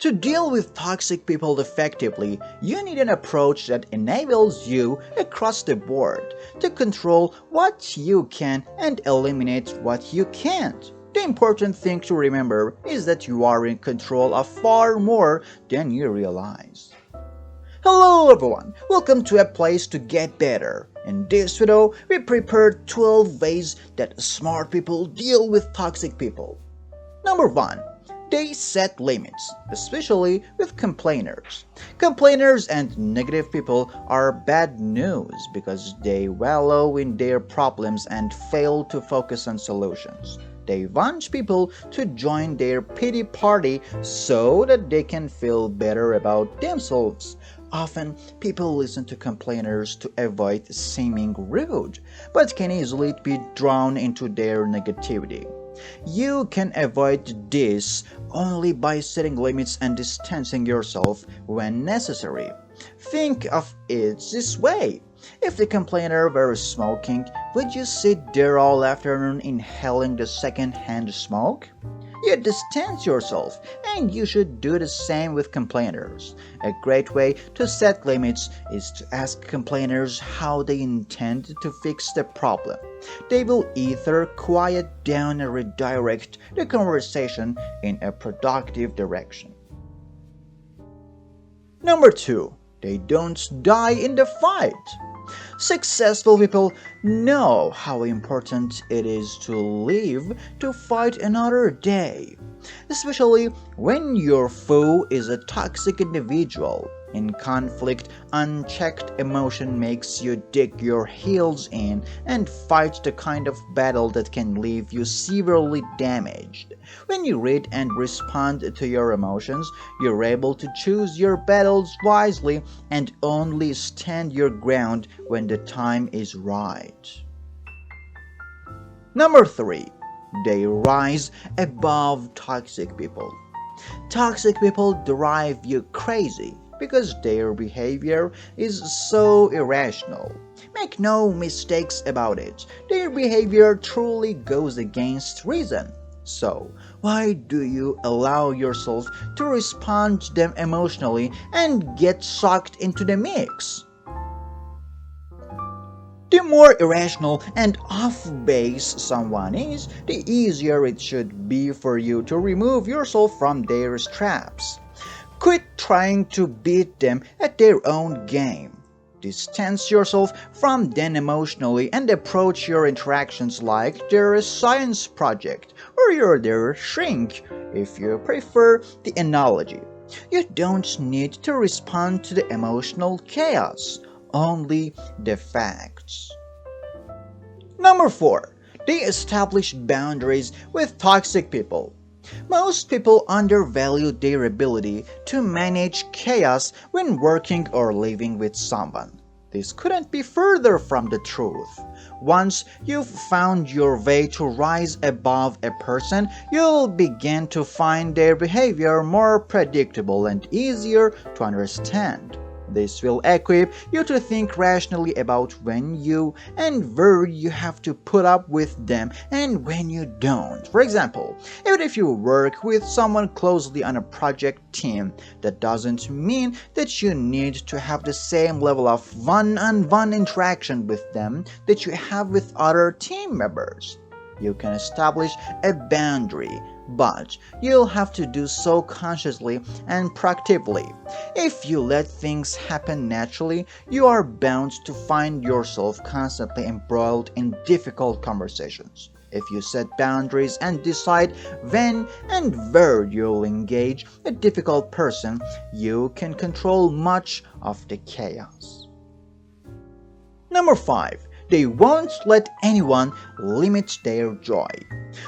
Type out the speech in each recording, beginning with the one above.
To deal with toxic people effectively, you need an approach that enables you across the board to control what you can and eliminate what you can't. The important thing to remember is that you are in control of far more than you realize. Hello everyone, welcome to a place to get better. In this video, we prepared 12 ways that smart people deal with toxic people. Number 1. They set limits, especially with complainers. Complainers and negative people are bad news because they wallow in their problems and fail to focus on solutions. They want people to join their pity party so that they can feel better about themselves. Often, people listen to complainers to avoid seeming rude, but can easily be drawn into their negativity. You can avoid this only by setting limits and distancing yourself when necessary. Think of it this way. If the complainer were smoking, would you sit there all afternoon inhaling the second-hand smoke? You distance yourself, and you should do the same with complainers. A great way to set limits is to ask complainers how they intend to fix the problem. They will either quiet down or redirect the conversation in a productive direction. Number 2. They don't die in the fight. Successful people know how important it is to live to fight another day, especially when your foe is a toxic individual. In conflict, unchecked emotion makes you dig your heels in and fight the kind of battle that can leave you severely damaged. When you read and respond to your emotions, you're able to choose your battles wisely and only stand your ground when the time is right. Number 3. They rise above toxic people. Toxic people drive you crazy because their behavior is so irrational. Make no mistakes about it, their behavior truly goes against reason. So, why do you allow yourself to respond to them emotionally and get sucked into the mix? The more irrational and off-base someone is, the easier it should be for you to remove yourself from their traps. Quit trying to beat them at their own game. Distance yourself from them emotionally and approach your interactions like they're a science project or you're their shrink, if you prefer the analogy. You don't need to respond to the emotional chaos, only the facts. Number 4. They establish boundaries with toxic people. Most people undervalue their ability to manage chaos when working or living with someone. This couldn't be further from the truth. Once you've found your way to rise above a person, you'll begin to find their behavior more predictable and easier to understand. This will equip you to think rationally about when you and where you have to put up with them and when you don't. For example, even if you work with someone closely on a project team, that doesn't mean that you need to have the same level of one-on-one interaction with them that you have with other team members. You can establish a boundary, but you'll have to do so consciously and proactively. If you let things happen naturally, you are bound to find yourself constantly embroiled in difficult conversations. If you set boundaries and decide when and where you'll engage a difficult person, you can control much of the chaos. Number 5. They won't let anyone limit their joy.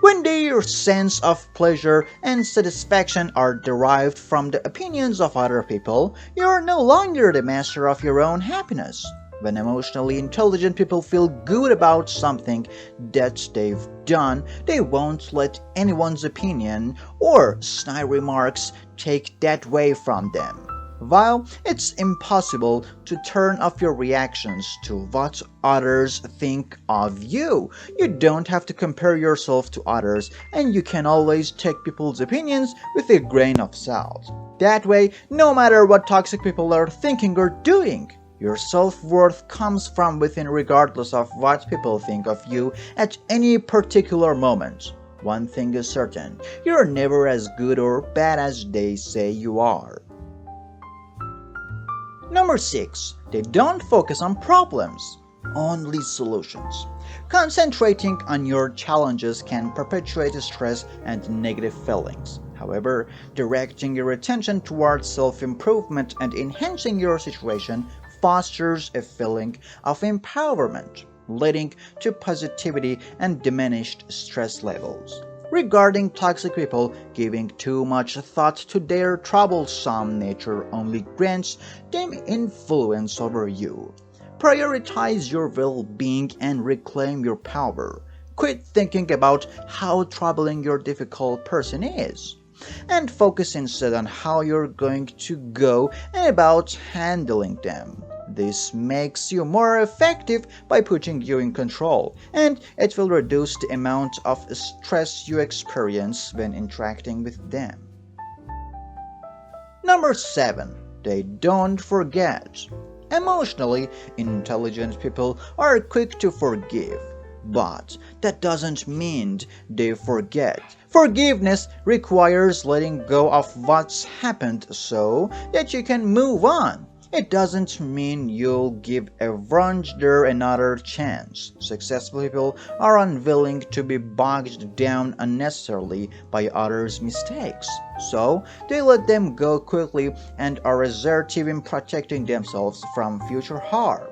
When their sense of pleasure and satisfaction are derived from the opinions of other people, you are no longer the master of your own happiness. When emotionally intelligent people feel good about something that they've done, they won't let anyone's opinion or snide remarks take that away from them. While it's impossible to turn off your reactions to what others think of you, you don't have to compare yourself to others, and you can always take people's opinions with a grain of salt. That way, no matter what toxic people are thinking or doing, your self-worth comes from within regardless of what people think of you at any particular moment. One thing is certain, you're never as good or bad as they say you are. Number 6. They don't focus on problems, only solutions. Concentrating on your challenges can perpetuate stress and negative feelings. However, directing your attention towards self-improvement and enhancing your situation fosters a feeling of empowerment, leading to positivity and diminished stress levels. Regarding toxic people, giving too much thought to their troublesome nature only grants them influence over you. Prioritize your well-being and reclaim your power. Quit thinking about how troubling your difficult person is, and focus instead on how you're going to go about handling them. This makes you more effective by putting you in control, and it will reduce the amount of stress you experience when interacting with them. Number 7. They don't forget. Emotionally intelligent people are quick to forgive, but that doesn't mean they forget. Forgiveness requires letting go of what's happened so that you can move on. It doesn't mean you'll give a wrongdoer another chance. Successful people are unwilling to be bogged down unnecessarily by others' mistakes, so they let them go quickly and are assertive in protecting themselves from future harm.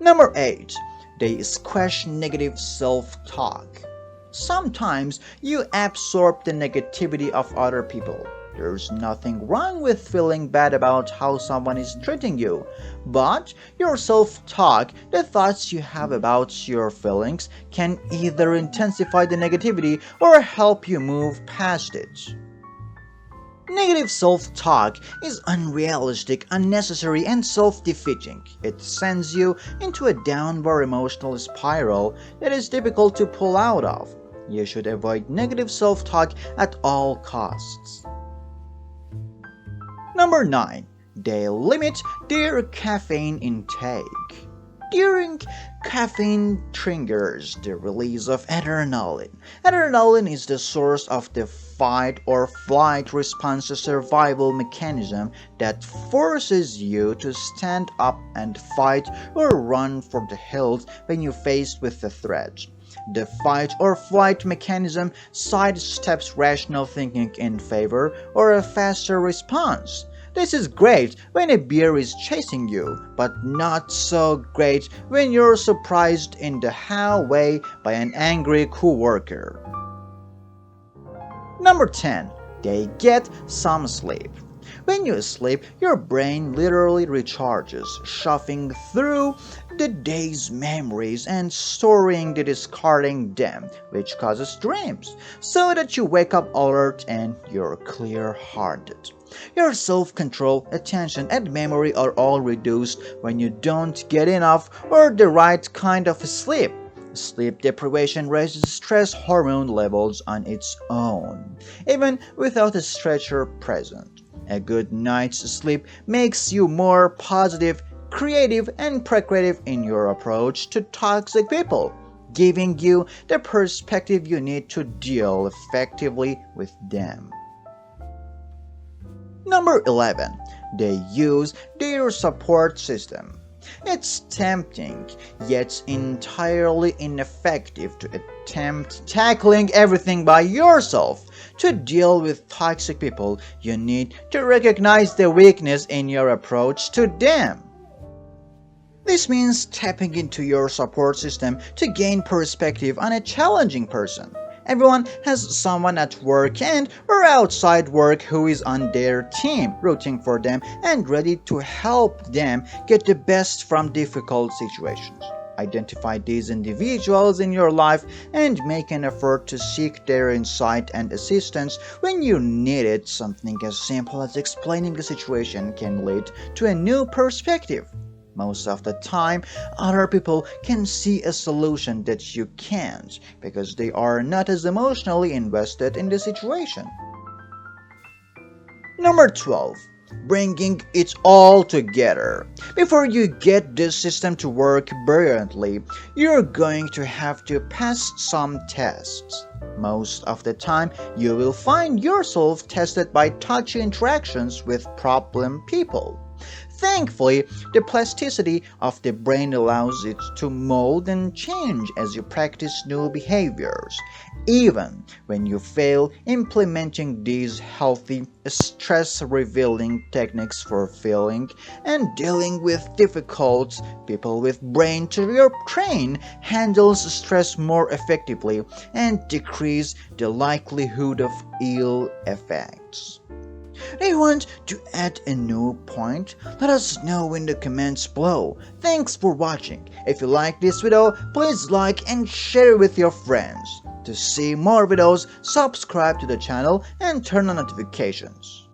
Number 8. They squash negative self-talk. Sometimes you absorb the negativity of other people. There's nothing wrong with feeling bad about how someone is treating you, but your self-talk, the thoughts you have about your feelings, can either intensify the negativity or help you move past it. Negative self-talk is unrealistic, unnecessary, and self-defeating. It sends you into a downward emotional spiral that is difficult to pull out of. You should avoid negative self-talk at all costs. Number 9. They limit their caffeine intake. During caffeine triggers the release of adrenaline. Adrenaline is the source of the fight or flight response, a survival mechanism that forces you to stand up and fight or run for the hills when you're faced with a threat. The fight or flight mechanism sidesteps rational thinking in favor or a faster response. This is great when a bear is chasing you, but not so great when you're surprised in the hallway by an angry coworker. Number 10. They get some sleep. When you sleep, your brain literally recharges, shuffling through the day's memories and storing the discarding them, which causes dreams, so that you wake up alert and you're clear-hearted. Your self-control, attention, and memory are all reduced when you don't get enough or the right kind of sleep. Sleep deprivation raises stress hormone levels on its own, even without a stretcher present. A good night's sleep makes you more positive, creative, and procreative in your approach to toxic people, giving you the perspective you need to deal effectively with them. Number 11. They use their support system. It's tempting, yet entirely ineffective to attempt tackling everything by yourself. To deal with toxic people, you need to recognize the weakness in your approach to them. This means tapping into your support system to gain perspective on a challenging person. Everyone has someone at work and or outside work who is on their team, rooting for them and ready to help them get the best from difficult situations. Identify these individuals in your life and make an effort to seek their insight and assistance when you need it. Something as simple as explaining the situation can lead to a new perspective. Most of the time, other people can see a solution that you can't because they are not as emotionally invested in the situation. Number 12. Bringing it all together. Before you get this system to work brilliantly, you're going to have to pass some tests. Most of the time, you will find yourself tested by touchy interactions with problem people. Thankfully, the plasticity of the brain allows it to mold and change as you practice new behaviors. Even when you fail implementing these healthy, stress revealing techniques for feeling and dealing with difficult people with brain to your brain handles stress more effectively and decrease the likelihood of ill effects. Do you want to add a new point? Let us know in the comments below. Thanks for watching. If you like this video, please like and share it with your friends. To see more videos, subscribe to the channel and turn on notifications.